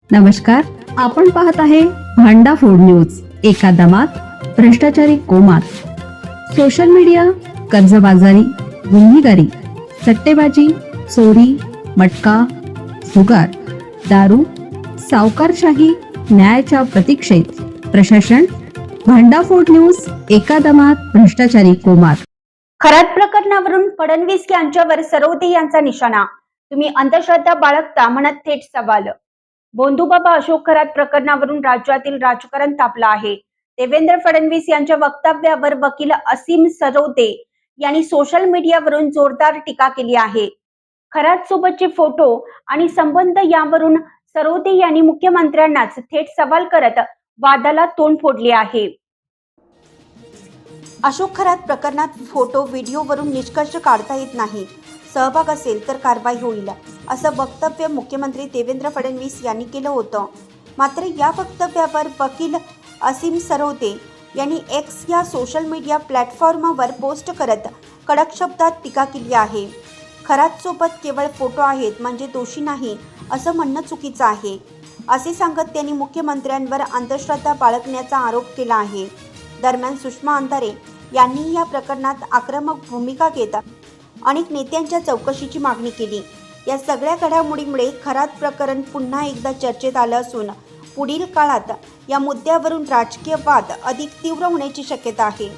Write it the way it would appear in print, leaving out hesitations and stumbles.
नमस्कार, आपण पाहत आहे भांडाफोड न्यूज. एका दमात भ्रष्टाचारी कोमात. सोशल मीडिया, कर्जबाजारी, गुन्हेगारी, सट्टेबाजी, चोरी, मटका, जुगार, दारू, सावकारशाही, न्यायाच्या प्रतीक्षेत प्रशासन. भांडाफोड न्यूज. एका दमात भ्रष्टाचारी कोमात. खरात प्रकरणावरून फडणवीस यांच्यावर सरवते यांचा निशाणा. तुम्ही अंधश्रद्धा बाळगता म्हणत थेट सवाल. भोंदूबाबा अशोक खरात प्रकरणावरून राज्यातील राजकारण तापलं आहे. देवेंद्र फडणवीस यांच्या वक्तव्यावर वकील असीम सरवते यांनी सोशल मीडियावरून जोरदार टीका केली आहे. खरात सोबतचे फोटो आणि संबंध यावरून सरवते यांनी मुख्यमंत्र्यांनाच थेट सवाल करत वादाला तोंड फोडले आहे. अशोक खरात प्रकरणात फोटो व्हिडिओवरून निष्कर्ष काढता येत नाही. सहभाग असेल तर कारवाई होईल, असं वक्तव्य मुख्यमंत्री देवेंद्र फडणवीस यांनी केलं होतं. मात्र या वक्तव्यावर वकील असीम सरवते यांनी एक्स या सोशल मीडिया प्लॅटफॉर्मवर पोस्ट करत कडक शब्दात टीका केली आहे. खरात सोबत केवळ फोटो आहेत म्हणजे दोषी नाही असं म्हणणं चुकीचं आहे, असे सांगत त्यांनी मुख्यमंत्र्यांवर अंधश्रद्धा बाळगण्याचा आरोप केला आहे. दरम्यान सुषमा अंधारे यांनी या प्रकरणात आक्रमक भूमिका घेत अनेक नेत्यांच्या चौकशीची मागणी केली. या सगळ्या घडामोडीमुळे खरात प्रकरण पुन्हा एकदा चर्चेत आलं असून पुढील काळात या मुद्द्यावरून राजकीय वाद अधिक तीव्र होण्याची शक्यता आहे.